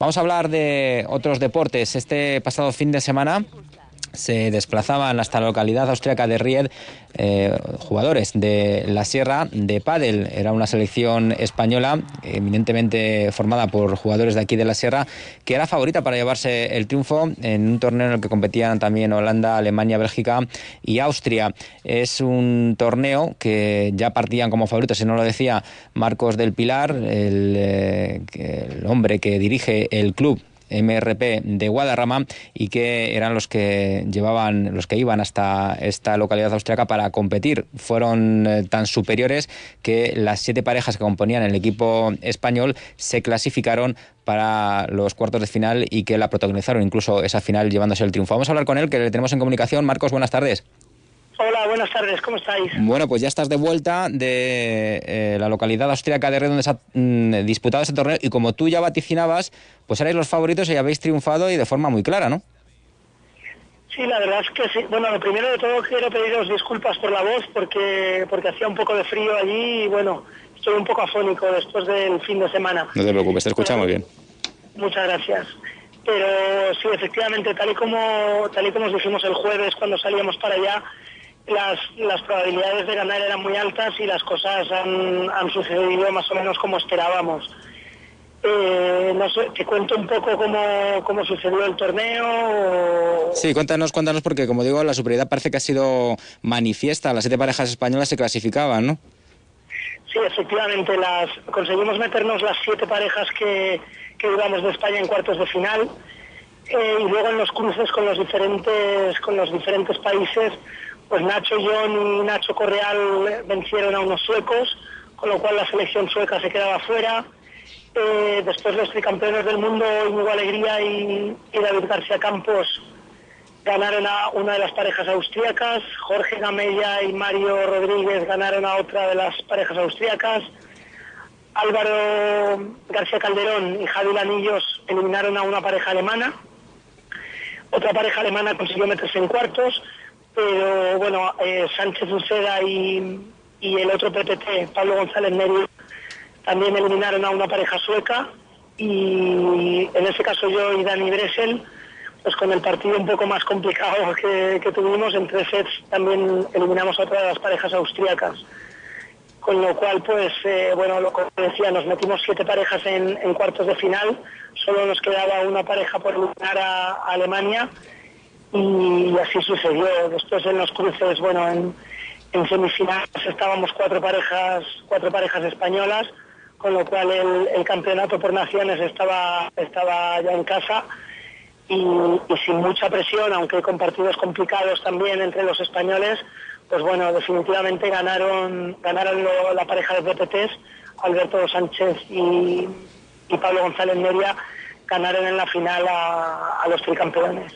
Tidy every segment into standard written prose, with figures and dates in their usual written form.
Vamos a hablar de otros deportes. Este pasado fin de semana se desplazaban hasta la localidad austríaca de Ried jugadores de la Sierra de pádel. Era una selección española eminentemente formada por jugadores de aquí de la Sierra, que era favorita para llevarse el triunfo en un torneo en el que competían también Holanda, Alemania, Bélgica y Austria. Es un torneo que ya partían como favoritos, si no lo decía Marcos del Pilar, el hombre que dirige el club MRP de Guadarrama, y que eran los que iban hasta esta localidad austriaca para competir. Fueron tan superiores que las 7 parejas que componían el equipo español se clasificaron para los cuartos de final y que la protagonizaron, incluso esa final, llevándose el triunfo. Vamos a hablar con él, que le tenemos en comunicación. Marcos, buenas tardes. Hola, buenas tardes, ¿cómo estáis? Bueno, pues ya estás de vuelta de la localidad austríaca de Ried, donde se ha disputado ese torneo, y como tú ya vaticinabas, pues erais los favoritos y habéis triunfado, y de forma muy clara, ¿no? Sí, la verdad es que sí. Bueno, lo primero de todo quiero pediros disculpas por la voz, porque hacía un poco de frío allí y bueno, estoy un poco afónico después del fin de semana. No te preocupes, te escuchamos bien. Muchas gracias. Pero sí, efectivamente, tal y como os dijimos el jueves cuando salíamos para allá, las probabilidades de ganar eran muy altas y las cosas han sucedido más o menos como esperábamos. No sé, te cuento un poco cómo sucedió el torneo. Sí, cuéntanos, porque como digo, la superioridad parece que ha sido manifiesta. Las 7 parejas españolas se clasificaban, ¿no? Sí, efectivamente, conseguimos meternos las 7 parejas que íbamos de España en cuartos de final, y luego en los cruces con los diferentes países, pues Nacho John y Nacho Correal vencieron a unos suecos, con lo cual la selección sueca se quedaba fuera. Después los tricampeones del mundo, Íñigo Alegría y David García Campos, ganaron a una de las parejas austríacas. Jorge Gamella y Mario Rodríguez ganaron a otra de las parejas austríacas. Álvaro García Calderón y Javi Lanillos eliminaron a una pareja alemana. Otra pareja alemana consiguió meterse en cuartos, pero bueno, Sánchez Uceda y el otro PPT, Pablo González Neri, también eliminaron a una pareja sueca, y en ese caso yo y Dani Bresel, pues con el partido un poco más complicado que tuvimos, en 3 sets también eliminamos a otra de las parejas austríacas. Con lo cual, pues, bueno, lo que decía, nos metimos 7 parejas en cuartos de final, solo nos quedaba una pareja por eliminar a Alemania, y así sucedió. Después en los cruces, bueno, en semifinales estábamos 4 parejas españolas, con lo cual el campeonato por naciones estaba ya en casa, y sin mucha presión, aunque con partidos complicados también entre los españoles. Pues bueno, definitivamente ganaron la pareja de PPTs, Alberto Sánchez y Pablo González Neria, ganaron en la final a los tricampeones.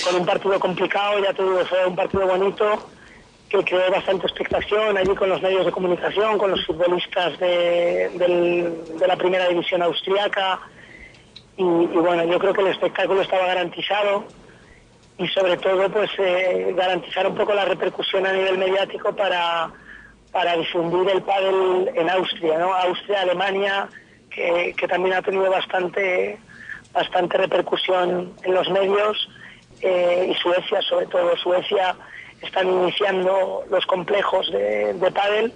Con un partido complicado, ya te digo, fue un partido bonito, que creó bastante expectación allí con los medios de comunicación, con los futbolistas de la primera división austríaca, y bueno, yo creo que el espectáculo estaba garantizado, y sobre todo pues garantizar un poco la repercusión a nivel mediático para difundir el pádel en Austria, ¿no? Austria, Alemania, que también ha tenido bastante repercusión en los medios, y Suecia, sobre todo. Suecia están iniciando los complejos de pádel,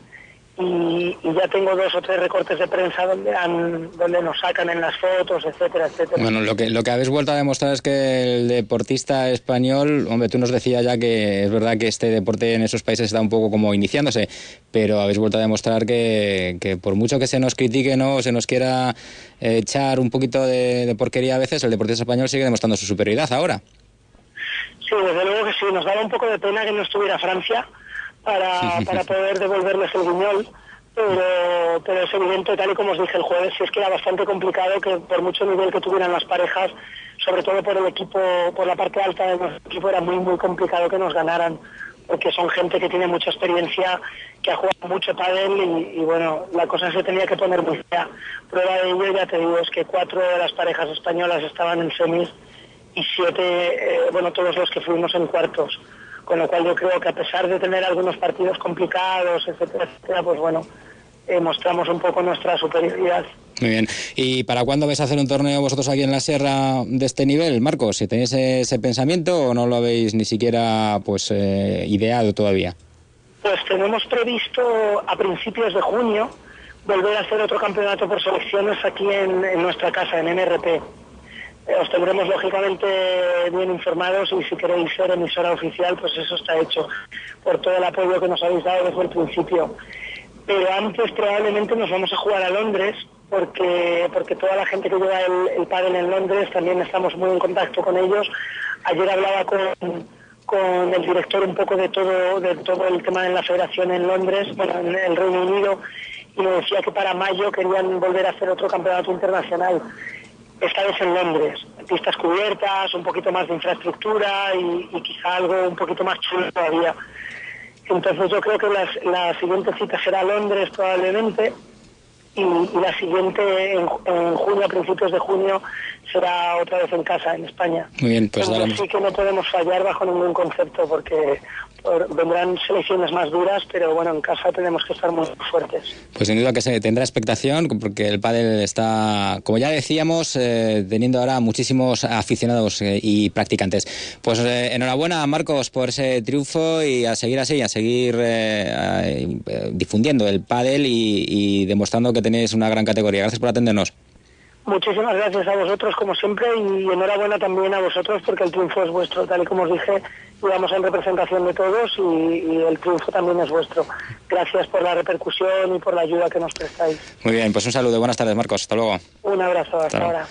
y ya tengo 2 o 3 recortes de prensa donde nos sacan en las fotos, etcétera, etcétera. Bueno, lo que habéis vuelto a demostrar es que el deportista español, hombre, tú nos decías ya que es verdad que este deporte en esos países está un poco como iniciándose, pero habéis vuelto a demostrar que por mucho que se nos critique, no se nos quiera echar un poquito de porquería a veces, el deportista español sigue demostrando su superioridad ahora. Sí, desde luego que sí. Nos daba un poco de pena que no estuviera Francia para poder devolverles el guiñol, pero es evidente, tal y como os dije el jueves, si es que era bastante complicado, que por mucho nivel que tuvieran las parejas, sobre todo por el equipo, por la parte alta de nuestro equipo, era muy muy complicado que nos ganaran, porque son gente que tiene mucha experiencia, que ha jugado mucho pádel, y bueno, la cosa se tenía que poner muy fea. Prueba de ello, ya te digo, es que 4 de las parejas españolas estaban en semis, y 7, bueno, todos los que fuimos en cuartos. Con lo cual yo creo que, a pesar de tener algunos partidos complicados, etcétera, etcétera, pues bueno, mostramos un poco nuestra superioridad. Muy bien. ¿Y para cuándo vais a hacer un torneo vosotros aquí en la Sierra de este nivel, Marcos? ¿Si tenéis ese pensamiento o no lo habéis ni siquiera ideado todavía? Pues tenemos previsto a principios de junio volver a hacer otro campeonato por selecciones aquí en nuestra casa, en MRP. Os tendremos lógicamente bien informados y si queréis ser emisora oficial, pues eso está hecho, por todo el apoyo que nos habéis dado desde el principio. Pero antes probablemente nos vamos a jugar a Londres, porque toda la gente que lleva el pádel en Londres también estamos muy en contacto con ellos. Ayer hablaba con el director un poco de todo el tema de la federación en Londres, bueno, en el Reino Unido, y me decía que para mayo querían volver a hacer otro campeonato internacional, esta vez en Londres, pistas cubiertas, un poquito más de infraestructura y quizá algo un poquito más chulo todavía. Entonces yo creo que la siguiente cita será Londres probablemente, y la siguiente en junio, a principios de junio, será otra vez en casa, en España. Muy bien, pues entonces sí que no podemos fallar bajo ningún concepto, porque vendrán selecciones más duras, pero bueno, en casa tenemos que estar muy fuertes. Pues sin duda que se tendrá expectación, porque el pádel está, como ya decíamos, teniendo ahora muchísimos aficionados y practicantes. Pues enhorabuena, Marcos, por ese triunfo, y a seguir así, a seguir difundiendo el pádel y demostrando que tenéis una gran categoría. Gracias por atendernos. Muchísimas gracias a vosotros, como siempre, y enhorabuena también a vosotros, porque el triunfo es vuestro, tal y como os dije, íbamos en representación de todos y el triunfo también es vuestro. Gracias por la repercusión y por la ayuda que nos prestáis. Muy bien, pues un saludo, buenas tardes, Marcos, hasta luego. Un abrazo, hasta ahora.